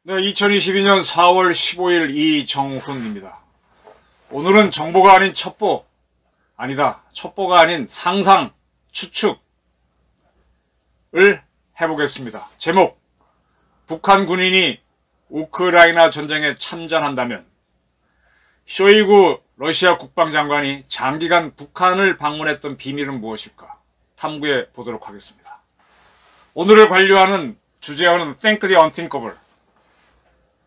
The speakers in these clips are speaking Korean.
네, 2022년 4월 15일 이정훈입니다. 오늘은 정보가 아닌 첩보, 아니다, 첩보가 아닌 상상, 추측을 해보겠습니다. 제목, 북한 군인이 우크라이나 전쟁에 참전한다면 쇼이구 러시아 국방장관이 장기간 북한을 방문했던 비밀은 무엇일까? 탐구해 보도록 하겠습니다. 오늘을 관료하는 주제어는 Think the unthinkable.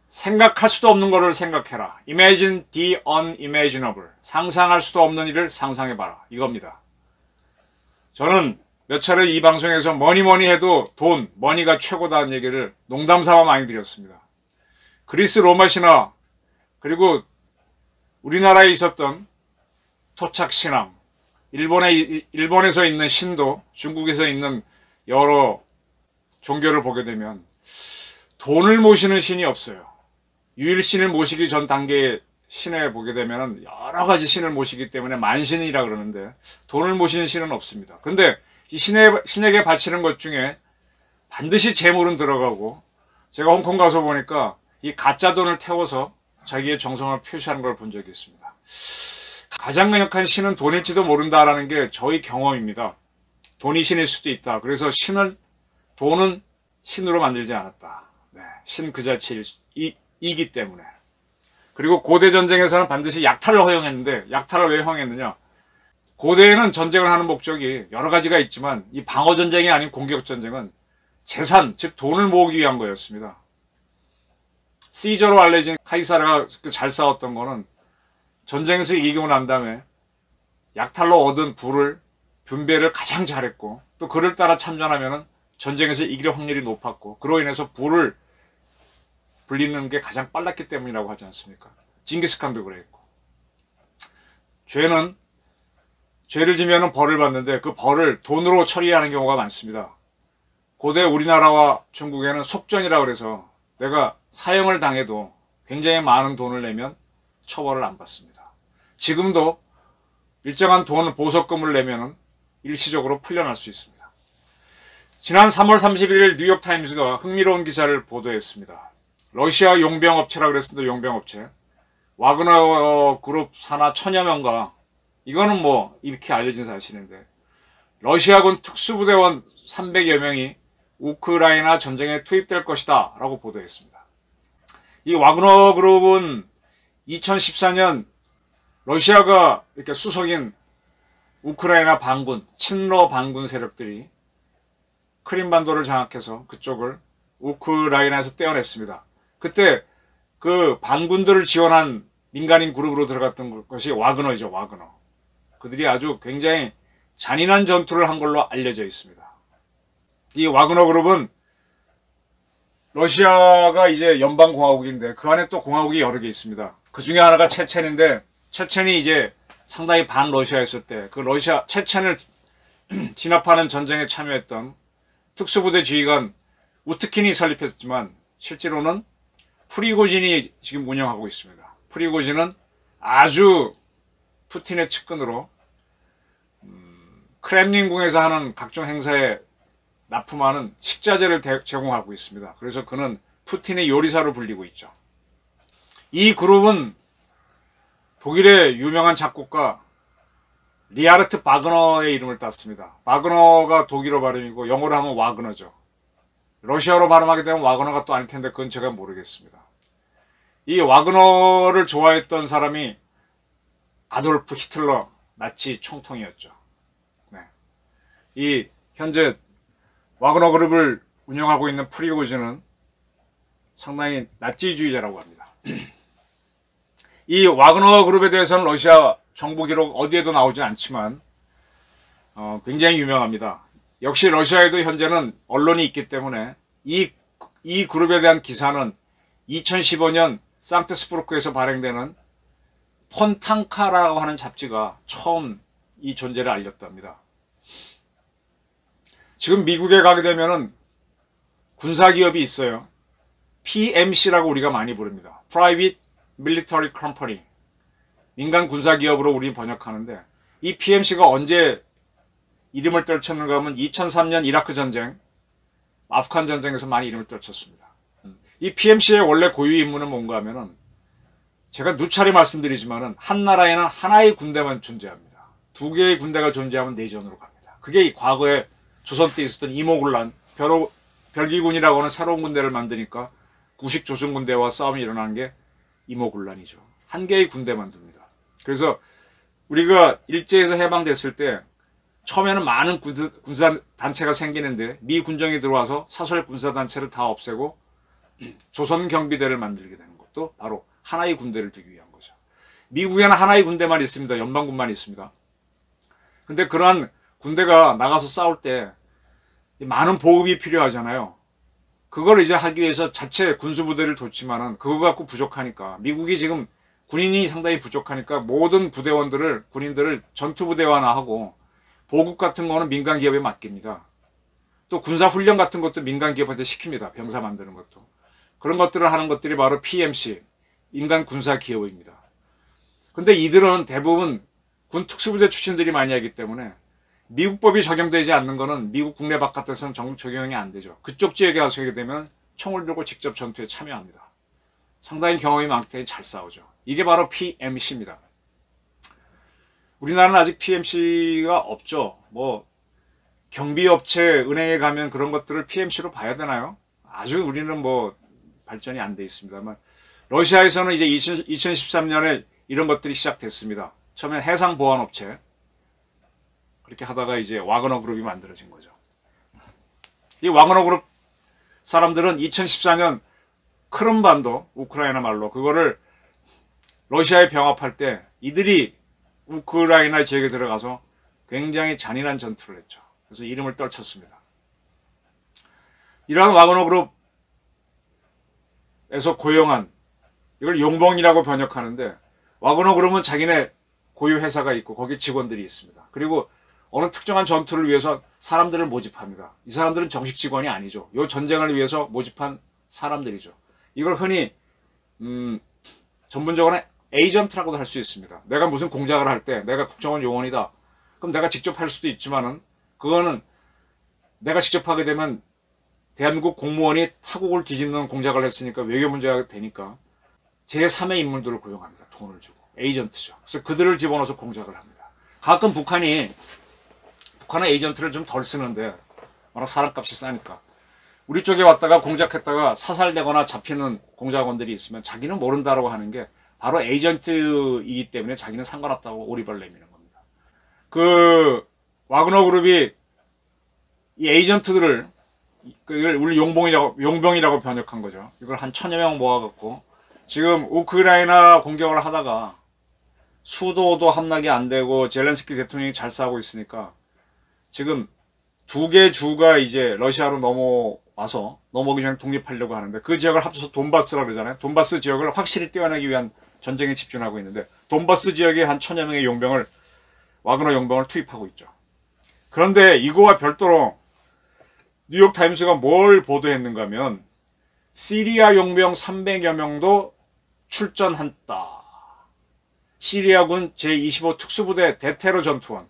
생각할 수도 없는 것을 생각해라. Imagine the unimaginable. 상상할 수도 없는 일을 상상해봐라. 이겁니다. 저는 몇 차례 이 방송에서 뭐니 해도 돈, 머니가 최고다는 얘기를 농담삼아 많이 드렸습니다. 그리스 로마 신화, 그리고 우리나라에 있었던 토착신앙, 일본에서 있는 신도, 중국에서 있는 여러 종교를 보게 되면 돈을 모시는 신이 없어요. 유일신을 모시기 전 단계의 신에 보게 되면 여러 가지 신을 모시기 때문에 만신이라 그러는데 돈을 모시는 신은 없습니다. 근데 이 신에게 바치는 것 중에 반드시 재물은 들어가고, 제가 홍콩 가서 보니까 이 가짜 돈을 태워서 자기의 정성을 표시하는 걸 본 적이 있습니다. 가장 강력한 신은 돈일지도 모른다라는 게 저희 경험입니다. 돈이 신일 수도 있다. 그래서 돈은 신으로 만들지 않았다. 네, 신 그 자체이기 때문에. 그리고 고대 전쟁에서는 반드시 약탈을 허용했는데, 약탈을 왜 허용했느냐? 고대에는 전쟁을 하는 목적이 여러 가지가 있지만 이 방어 전쟁이 아닌 공격 전쟁은 재산, 즉 돈을 모으기 위한 거였습니다. 시저로 알려진 카이사르가 잘 싸웠던 거는 전쟁에서 이기고 난 다음에 약탈로 얻은 분배를 가장 잘했고, 또 그를 따라 참전하면은 전쟁에서 이길 확률이 높았고, 그로 인해서 부를 불리는 게 가장 빨랐기 때문이라고 하지 않습니까? 징기스칸도 그랬고. 죄를 지면은 벌을 받는데 그 벌을 돈으로 처리하는 경우가 많습니다. 고대 우리나라와 중국에는 속전이라고 그래서 내가 사형을 당해도 굉장히 많은 돈을 내면 처벌을 안 받습니다. 지금도 일정한 돈 보석금을 내면은 일시적으로 풀려날 수 있습니다. 지난 3월 31일 뉴욕타임스가 흥미로운 기사를 보도했습니다. 러시아 용병업체라 그랬습니다. 용병업체. 와그너 그룹 산하 1000여 명과, 이거는 뭐 이렇게 알려진 사실인데, 러시아군 특수부대원 300여 명이 우크라이나 전쟁에 투입될 것이다 라고 보도했습니다. 이 와그너 그룹은 2014년 러시아가 이렇게 수속인 우크라이나 반군, 친러 반군 세력들이 크림반도를 장악해서 그쪽을 우크라이나에서 떼어냈습니다. 그때 그 반군들을 지원한 민간인 그룹으로 들어갔던 것이 와그너이죠. 와그너. 그들이 아주 굉장히 잔인한 전투를 한 걸로 알려져 있습니다. 이 와그너 그룹은 러시아가 이제 연방공화국인데 그 안에 또 공화국이 여러 개 있습니다. 그 중에 하나가 체첸인데, 체첸이 이제 상당히 반러시아였을 때 그 체첸을 진압하는 전쟁에 참여했던 특수부대 지휘관 우트킨이 설립했지만 실제로는 프리고진이 지금 운영하고 있습니다. 프리고진은 아주 푸틴의 측근으로 크렘린궁에서 하는 각종 행사에 납품하는 식자재를 제공하고 있습니다. 그래서 그는 푸틴의 요리사로 불리고 있죠. 이 그룹은 독일의 유명한 작곡가 리하르트 바그너의 이름을 땄습니다. 바그너가 독일어 발음이고 영어로 하면 와그너죠. 러시아로 발음하게 되면 와그너가 또 아닐 텐데 그건 제가 모르겠습니다. 이 와그너를 좋아했던 사람이 아돌프 히틀러 나치 총통이었죠. 네. 이 현재 와그너 그룹을 운영하고 있는 프리고진은 상당히 나치주의자라고 합니다. 이 와그너 그룹에 대해서는 러시아 정부 기록 어디에도 나오지 않지만 굉장히 유명합니다. 역시 러시아에도 현재는 언론이 있기 때문에 이 그룹에 대한 기사는 2015년 상트스부르크에서 발행되는 폰탕카라고 하는 잡지가 처음 이 존재를 알렸답니다. 지금 미국에 가게 되면은 군사기업이 있어요. PMC라고 우리가 많이 부릅니다. Private Military Company. 민간 군사기업으로 우리 번역하는데 이 PMC가 언제 이름을 떨쳤는가 하면 2003년 이라크 전쟁, 아프간 전쟁에서 많이 이름을 떨쳤습니다. 이 PMC의 원래 고유 임무는 뭔가 하면은 제가 누차례 말씀드리지만은 한 나라에는 하나의 군대만 존재합니다. 두 개의 군대가 존재하면 내전으로 갑니다. 그게 과거에 조선 때 있었던 이모군란, 별기군이라고 하는 새로운 군대를 만드니까 구식 조선군대와 싸움이 일어나는 게 이모군란이죠. 한 개의 군대만 둡니다. 그래서 우리가 일제에서 해방됐을 때 처음에는 많은 군사단체가 생기는데 미 군정이 들어와서 사설 군사단체를 다 없애고 조선 경비대를 만들게 되는 것도 바로 하나의 군대를 두기 위한 거죠. 미국에는 하나의 군대만 있습니다. 연방군만 있습니다. 근데 그러한 군대가 나가서 싸울 때 많은 보급이 필요하잖아요. 그걸 이제 하기 위해서 자체 군수부대를 뒀지만은 그거 갖고 부족하니까 미국이 지금 군인이 상당히 부족하니까 모든 부대원들을 군인들을 전투부대화하고 보급 같은 거는 민간 기업에 맡깁니다. 또 군사훈련 같은 것도 민간 기업한테 시킵니다. 병사 만드는 것도. 그런 것들을 하는 것들이 바로 PMC, 민간 군사 기업입니다. 근데 이들은 대부분 군 특수부대 출신들이 많이 하기 때문에 미국법이 적용되지 않는 거는 미국 국내 바깥에서는 적용이 안 되죠. 그쪽 지역에 가서 하게 되면 총을 들고 직접 전투에 참여합니다. 상당히 경험이 많기 때문에 잘 싸우죠. 이게 바로 PMC입니다. 우리나라는 아직 PMC가 없죠. 뭐 경비업체, 은행에 가면 그런 것들을 PMC로 봐야 되나요? 아주 우리는 뭐 발전이 안 돼 있습니다만 러시아에서는 이제 2013년에 이런 것들이 시작됐습니다. 처음에 해상보안업체 그렇게 하다가 이제 와그너 그룹이 만들어진 거죠. 이 와그너 그룹 사람들은 2014년 크림반도, 우크라이나 말로 그거를 러시아에 병합할 때 이들이 우크라이나 지역에 들어가서 굉장히 잔인한 전투를 했죠. 그래서 이름을 떨쳤습니다. 이러한 와그너 그룹에서 고용한 이걸 용봉이라고 번역하는데 와그너 그룹은 자기네 고유 회사가 있고 거기 직원들이 있습니다. 그리고 어느 특정한 전투를 위해서 사람들을 모집합니다. 이 사람들은 정식 직원이 아니죠. 이 전쟁을 위해서 모집한 사람들이죠. 이걸 흔히 전문적으로는 에이전트라고도 할 수 있습니다. 내가 무슨 공작을 할 때 내가 국정원 요원이다. 그럼 내가 직접 할 수도 있지만은 그거는 내가 직접 하게 되면 대한민국 공무원이 타국을 뒤집는 공작을 했으니까 외교 문제가 되니까 제3의 인물들을 고용합니다. 돈을 주고. 에이전트죠. 그래서 그들을 집어넣어서 공작을 합니다. 가끔 북한은 에이전트를 좀 덜 쓰는데 워낙 사람값이 싸니까 우리 쪽에 왔다가 공작했다가 사살되거나 잡히는 공작원들이 있으면 자기는 모른다라고 하는 게 바로 에이전트이기 때문에 자기는 상관없다고 오리발 내미는 겁니다. 그 와그너 그룹이 이 에이전트들을 이걸 우리 용병이라고 번역한 거죠. 이걸 한 1000여 명 모아갖고 지금 우크라이나 공격을 하다가 수도도 함락이 안 되고 젤렌스키 대통령이 잘 싸우고 있으니까 지금 두 개 주가 이제 러시아로 넘어오기 전에 독립하려고 하는데 그 지역을 합쳐서 돈바스라고 그러잖아요. 돈바스 지역을 확실히 떼어내기 위한 전쟁에 집중하고 있는데 돈바스 지역에 한 1000여 명의 와그너 용병을 투입하고 있죠. 그런데 이거와 별도로 뉴욕타임스가 뭘 보도했는가 하면 시리아 용병 300여 명도 출전했다. 시리아군 제25 특수부대 대테러 전투원.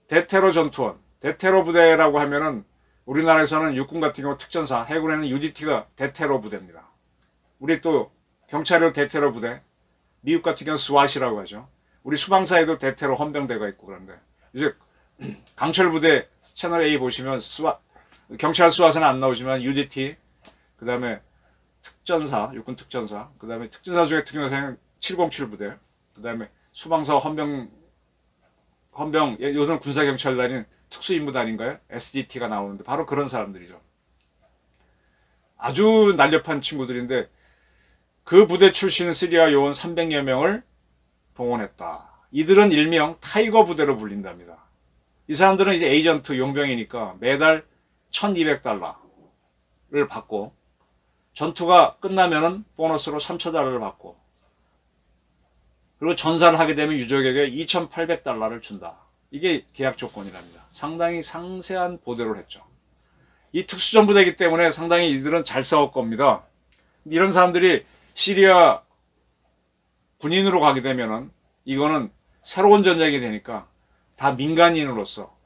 대테러 부대라고 하면은 우리나라에서는 육군 같은 경우 특전사, 해군에는 UDT가 대테러 부대입니다. 우리 또 경찰에도 대테러 부대, 미국 같은 경우 스왓이라고 하죠. 우리 수방사에도 대테러 헌병대가 있고 그런데 이제 강철 부대 채널 A 보시면 경찰 스왓은 안 나오지만 UDT, 그 다음에 특전사, 육군 특전사, 그 다음에 특전사 중에 특전사는 707 부대, 그 다음에 수방사 요새는 군사경찰단인 특수임무단인가요? SDT가 나오는데 바로 그런 사람들이죠. 아주 날렵한 친구들인데 그 부대 출신 시리아 요원 300여 명을 동원했다. 이들은 일명 타이거 부대로 불린답니다. 이 사람들은 이제 에이전트 용병이니까 매달 1200달러를 받고 전투가 끝나면은 보너스로 3000달러를 받고 그리고 전사를 하게 되면 유족에게 2800달러를 준다. 이게 계약 조건이랍니다. 상당히 상세한 보도를 했죠. 이 특수전부대이기 때문에 상당히 이들은 잘 싸울 겁니다. 이런 사람들이 시리아 군인으로 가게 되면은 이거는 새로운 전쟁이 되니까 다 민간인으로서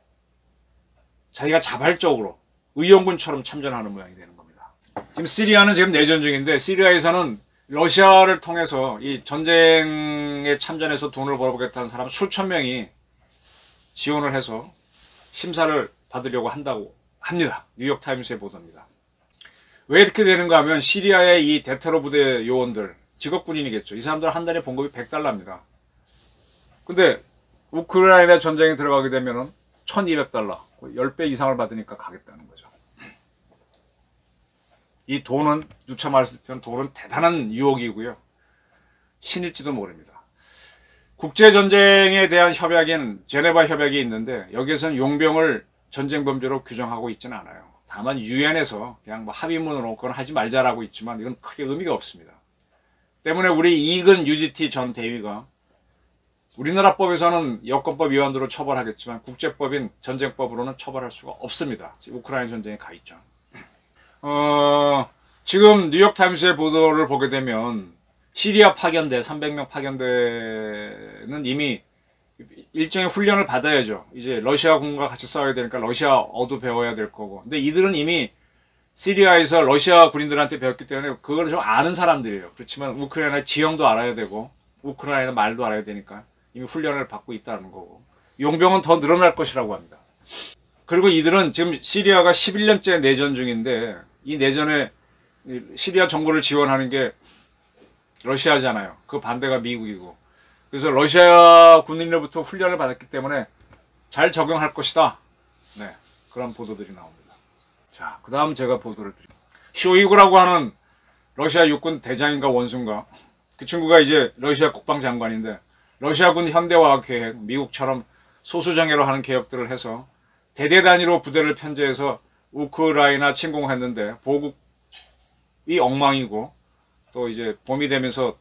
자기가 자발적으로 의용군처럼 참전하는 모양이 되는 겁니다. 지금 시리아는 지금 내전 중인데 시리아에서는 러시아를 통해서 이 전쟁에 참전해서 돈을 벌어보겠다는 사람 수천 명이 지원을 해서 심사를 받으려고 한다고 합니다. 뉴욕타임스의 보도입니다. 왜 이렇게 되는가 하면 시리아의 이 대테러 부대 요원들, 직업군인이겠죠. 이 사람들 한 달에 봉급이 $100입니다. 근데 우크라이나 전쟁에 들어가게 되면은 $1200, 10배 이상을 받으니까 가겠다는 거죠. 이 돈은, 누차 말했을 돈은 대단한 유혹이고요. 신일지도 모릅니다. 국제전쟁에 대한 협약에는 제네바 협약이 있는데 여기에서는 용병을 전쟁 범죄로 규정하고 있지는 않아요. 다만 유엔에서 그냥 뭐 합의문으로 그건 하지 말자라고 있지만 이건 크게 의미가 없습니다. 때문에 우리 이근 UDT 전 대위가 우리나라 법에서는 여권법 위반으로 처벌하겠지만 국제법인 전쟁법으로는 처벌할 수가 없습니다. 우크라이나 전쟁에 가 있죠. 지금 뉴욕타임스의 보도를 보게 되면 시리아 파견대, 300명 파견대는 이미 일정의 훈련을 받아야죠. 이제 러시아군과 같이 싸워야 되니까 러시아어도 배워야 될 거고. 근데 이들은 이미 시리아에서 러시아 군인들한테 배웠기 때문에 그걸 좀 아는 사람들이에요. 그렇지만 우크라이나 지형도 알아야 되고 우크라이나 말도 알아야 되니까 이미 훈련을 받고 있다는 거고. 용병은 더 늘어날 것이라고 합니다. 그리고 이들은 지금 시리아가 11년째 내전 중인데 이 내전에 시리아 정부를 지원하는 게 러시아잖아요. 그 반대가 미국이고. 그래서 러시아 군인으로부터 훈련을 받았기 때문에 잘 적용할 것이다. 네, 그런 보도들이 나옵니다. 자, 그 다음 제가 보도를 드립니다. 쇼이구라고 하는 러시아 육군 대장인가 원수인가. 그 친구가 이제 러시아 국방장관인데 러시아군 현대화 계획, 미국처럼 소수정예로 하는 개혁들을 해서 대대 단위로 부대를 편제해서 우크라이나 침공했는데 보국이 엉망이고 또 이제 봄이 되면서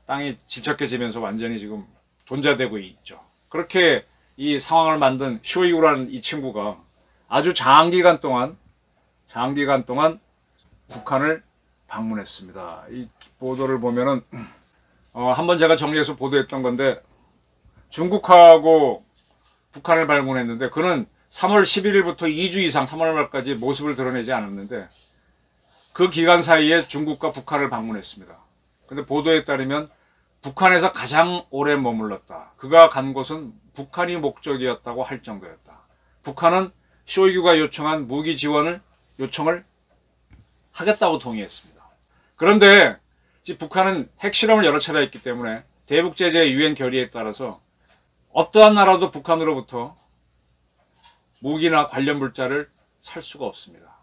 땅이 질척해지면서 완전히 지금 돈자되고 있죠. 그렇게 이 상황을 만든 쇼이구라는 이 친구가 아주 장기간 동안 북한을 방문했습니다. 이 보도를 보면은 한번 제가 정리해서 보도했던 건데 중국하고 북한을 방문했는데 그는 3월 11일부터 2주 이상 3월 말까지 모습을 드러내지 않았는데 그 기간 사이에 중국과 북한을 방문했습니다. 근데 보도에 따르면 북한에서 가장 오래 머물렀다. 그가 간 곳은 북한이 목적이었다고 할 정도였다. 북한은 쇼이구가 요청한 무기 지원을 요청을 하겠다고 동의했습니다. 그런데 북한은 핵실험을 여러 차례 했기 때문에 대북제재 유엔 결의에 따라서 어떠한 나라도 북한으로부터 무기나 관련 물자를 살 수가 없습니다.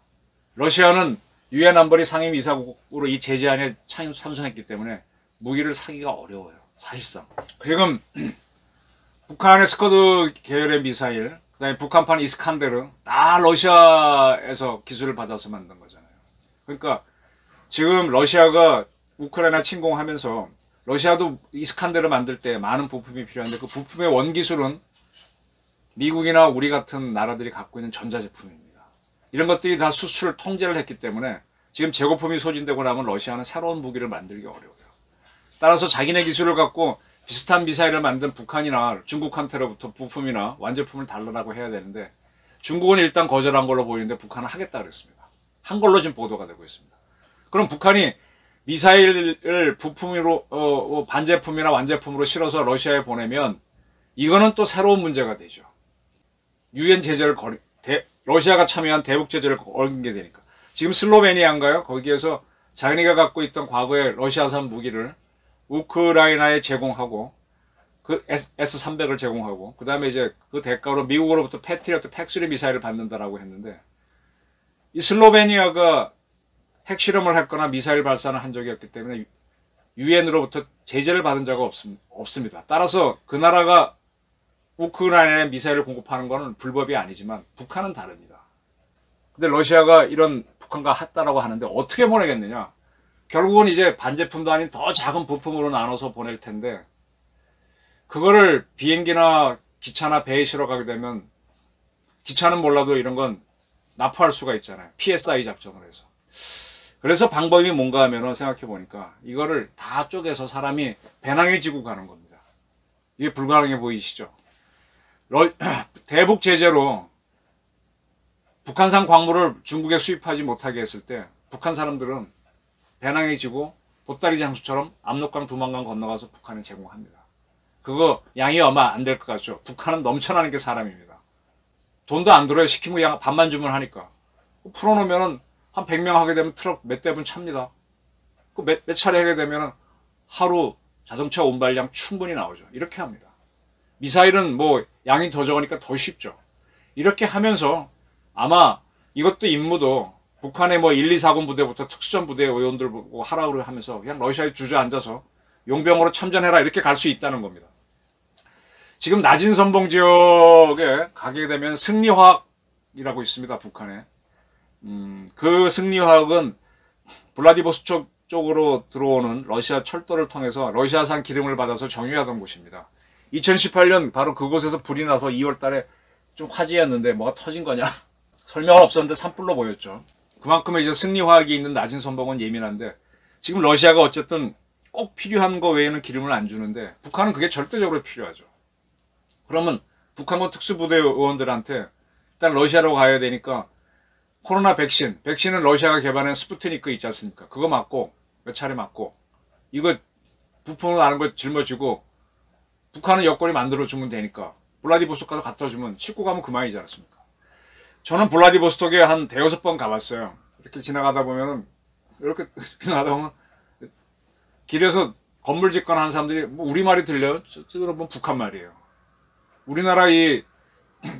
러시아는 유엔 안보리 상임이사국으로 이 제재안에 참석했기 때문에 무기를 사기가 어려워요. 사실상. 지금 북한의 스커드 계열의 미사일, 그 다음에 북한판 이스칸데르 다 러시아에서 기술을 받아서 만든 거잖아요. 그러니까 지금 러시아가 우크라이나 침공하면서 러시아도 이스칸데르 만들 때 많은 부품이 필요한데 그 부품의 원기술은 미국이나 우리 같은 나라들이 갖고 있는 전자제품입니다. 이런 것들이 다 수출 통제를 했기 때문에 지금 재고품이 소진되고 나면 러시아는 새로운 무기를 만들기 어려워요. 따라서 자기네 기술을 갖고 비슷한 미사일을 만든 북한이나 중국한테로부터 부품이나 완제품을 달라고 해야 되는데 중국은 일단 거절한 걸로 보이는데 북한은 하겠다 그랬습니다. 한 걸로 지금 보도가 되고 있습니다. 그럼 북한이 미사일을 부품으로 반제품이나 완제품으로 실어서 러시아에 보내면 이거는 또 새로운 문제가 되죠. 유엔 제재를 러시아가 참여한 대북 제재를 어긴게 되니까. 지금 슬로베니아인가요? 거기에서 자기네가 갖고 있던 과거의 러시아산 무기를 우크라이나에 제공하고 그 S-300을 제공하고 그 다음에 이제 그 대가로 미국으로부터 패트리어트 팩3 미사일을 받는다라고 했는데 이 슬로베니아가 핵실험을 했거나 미사일 발사를 한 적이 없기 때문에 유엔으로부터 제재를 받은 적은 없습니다. 따라서 그 나라가 우크라이나에 미사일을 공급하는 것은 불법이 아니지만 북한은 다릅니다. 근데 러시아가 이런 북한과 했다라고 하는데 어떻게 보내겠느냐? 결국은 이제 반제품도 아닌 더 작은 부품으로 나눠서 보낼 텐데 그거를 비행기나 기차나 배에 실어 가게 되면 기차는 몰라도 이런 건 납포할 수가 있잖아요. PSI 작전을 해서. 그래서 방법이 뭔가 하면은 생각해 보니까 이거를 다 쪼개서 사람이 배낭에 지고 가는 겁니다. 이게 불가능해 보이시죠? 대북 제재로 북한산 광물을 중국에 수입하지 못하게 했을 때 북한 사람들은 배낭에 지고 보따리 장수처럼 압록강 두만강 건너가서 북한에 제공합니다. 그거 양이 얼마 안 될 것 같죠? 북한은 넘쳐나는 게 사람입니다. 돈도 안 들어요. 시키면 그냥 밥만 주면 하니까. 풀어놓으면은 한 100명 하게 되면 트럭 몇 대분 찹니다. 그 몇 차례 하게 되면은 하루 자동차 운반량 충분히 나오죠. 이렇게 합니다. 미사일은 뭐 양이 더 적으니까 더 쉽죠. 이렇게 하면서 아마 이것도 임무도 북한의 뭐 1, 2, 4군 부대부터 특수전 부대 의원들 보고 하라고 하면서 그냥 러시아에 주저앉아서 용병으로 참전해라 이렇게 갈 수 있다는 겁니다. 지금 낮은 선봉 지역에 가게 되면 승리화학이라고 있습니다. 북한에. 그 승리화학은 블라디보스토크 쪽으로 들어오는 러시아 철도를 통해서 러시아산 기름을 받아서 정유하던 곳입니다. 2018년 바로 그곳에서 불이 나서 2월 달에 좀 화제였는데 뭐가 터진 거냐? 설명은 없었는데 산불로 보였죠. 그만큼 이제 승리화학이 있는 낮은 선봉은 예민한데 지금 러시아가 어쨌든 꼭 필요한 거 외에는 기름을 안 주는데 북한은 그게 절대적으로 필요하죠. 그러면 북한군 특수부대 의원들한테 일단 러시아로 가야 되니까 코로나 백신은 러시아가 개발한 스푸트니크 있지 않습니까? 그거 맞고 몇 차례 맞고 이거 부품을 아는 거 짊어지고 북한은 여권이 만들어주면 되니까 블라디보스토크 가서 갖다 주면 싣고 가면 그만이지 않습니까? 저는 블라디보스토크에 한 대여섯 번 가봤어요. 이렇게 지나가다 보면은 이렇게 지나가다 보면 길에서 건물 짓거나 하는 사람들이 뭐 우리말이 들려요? 저들은 북한 말이에요. 우리나라 이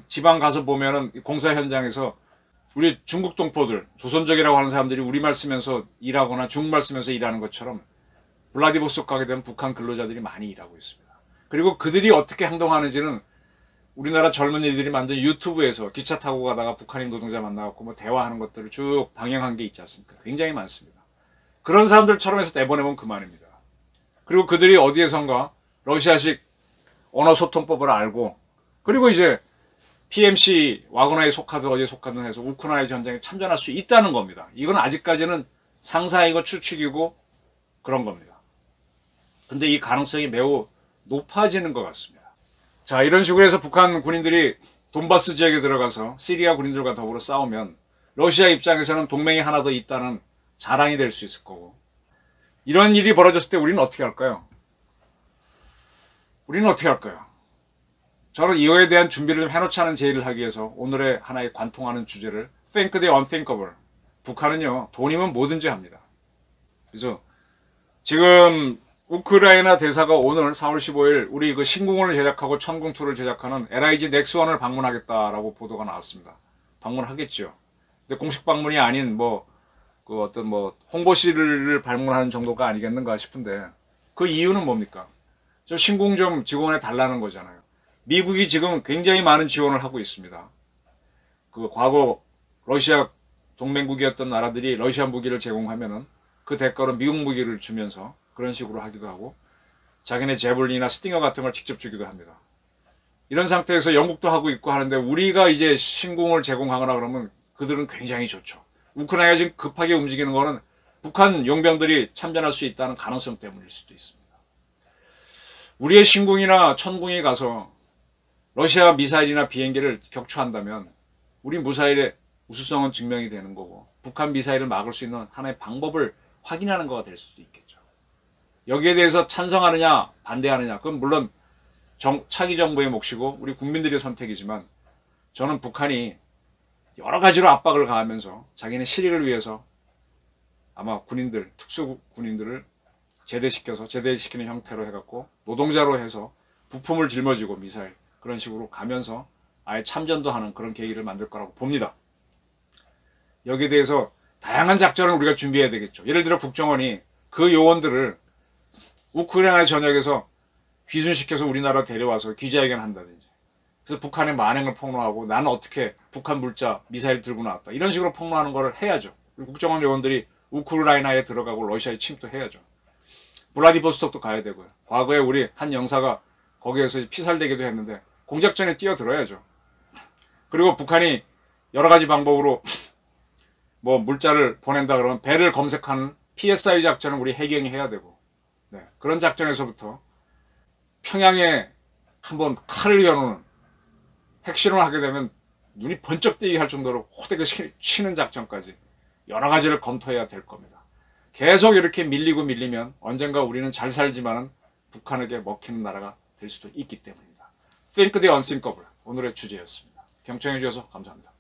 지방 가서 보면은 공사 현장에서 우리 중국 동포들, 조선족이라고 하는 사람들이 우리말 쓰면서 일하거나 중국말 쓰면서 일하는 것처럼 블라디보스토크 가게 되면 북한 근로자들이 많이 일하고 있습니다. 그리고 그들이 어떻게 행동하는지는 우리나라 젊은이들이 만든 유튜브에서 기차 타고 가다가 북한인 노동자 만나갖고 뭐 대화하는 것들을 쭉 방영한 게 있지 않습니까? 굉장히 많습니다. 그런 사람들처럼 해서 내보내면 그만입니다. 그리고 그들이 어디에선가 러시아식 언어소통법을 알고 그리고 이제 PMC 와그너에 속하든 어디에 속하든 해서 우크라이나 전쟁에 참전할 수 있다는 겁니다. 이건 아직까지는 상상이고 추측이고 그런 겁니다. 근데 이 가능성이 매우 높아지는 것 같습니다. 자, 이런 식으로 해서 북한 군인들이 돈바스 지역에 들어가서 시리아 군인들과 더불어 싸우면 러시아 입장에서는 동맹이 하나 더 있다는 자랑이 될 수 있을 거고 이런 일이 벌어졌을 때 우리는 어떻게 할까요? 저는 이거에 대한 준비를 좀 해놓지 않은 제의를 하기 위해서 오늘의 하나의 관통하는 주제를 Think the unthinkable. 북한은요 돈이면 뭐든지 합니다. 그래서 지금 우크라이나 대사가 오늘 4월 15일 우리 그 신궁을 제작하고 천궁2를 제작하는 LIG 넥스원을 방문하겠다라고 보도가 나왔습니다. 방문하겠죠. 근데 공식 방문이 아닌 그 어떤 홍보실을 방문하는 정도가 아니겠는가 싶은데 그 이유는 뭡니까? 저 신궁 좀 지원해 달라는 거잖아요. 미국이 지금 굉장히 많은 지원을 하고 있습니다. 그 과거 러시아 동맹국이었던 나라들이 러시아 무기를 제공하면은 그 대가로 미국 무기를 주면서 그런 식으로 하기도 하고 자기네 제블린이나 스팅어 같은 걸 직접 주기도 합니다. 이런 상태에서 영국도 하고 있고 하는데 우리가 이제 신궁을 제공하거나 그러면 그들은 굉장히 좋죠. 우크라이나가 지금 급하게 움직이는 거는 북한 용병들이 참전할 수 있다는 가능성 때문일 수도 있습니다. 우리의 신궁이나 천궁이 가서 러시아 미사일이나 비행기를 격추한다면 우리 미사일의 우수성은 증명이 되는 거고 북한 미사일을 막을 수 있는 하나의 방법을 확인하는 거가 될 수도 있겠죠. 여기에 대해서 찬성하느냐 반대하느냐 그건 물론 차기 정부의 몫이고 우리 국민들의 선택이지만 저는 북한이 여러 가지로 압박을 가하면서 자기네 실익을 위해서 아마 군인들, 특수 군인들을 제대시키는 형태로 해갖고 노동자로 해서 부품을 짊어지고 미사일 그런 식으로 가면서 아예 참전도 하는 그런 계기를 만들 거라고 봅니다. 여기에 대해서 다양한 작전을 우리가 준비해야 되겠죠. 예를 들어 국정원이 그 요원들을 우크라이나 전역에서 귀순시켜서 우리나라 데려와서 기자회견 한다든지 그래서 북한의 만행을 폭로하고 나는 어떻게 북한 물자 미사일 들고 나왔다 이런 식으로 폭로하는 걸 해야죠. 국정원 요원들이 우크라이나에 들어가고 러시아에 침투해야죠. 블라디보스톡도 가야 되고요. 과거에 우리 한 영사가 거기에서 피살되기도 했는데 공작전에 뛰어들어야죠. 그리고 북한이 여러 가지 방법으로 물자를 보낸다 그러면 배를 검색하는 PSI 작전을 우리 해경이 해야 되고 그런 작전에서부터 평양에 한번 칼을 겨누는 핵실험을 하게 되면 눈이 번쩍 뜨이게 할 정도로 호되게 치는 작전까지 여러 가지를 검토해야 될 겁니다. 계속 이렇게 밀리면 언젠가 우리는 잘 살지만은 북한에게 먹히는 나라가 될 수도 있기 때문입니다. Think the unthinkable. 오늘의 주제였습니다. 경청해 주셔서 감사합니다.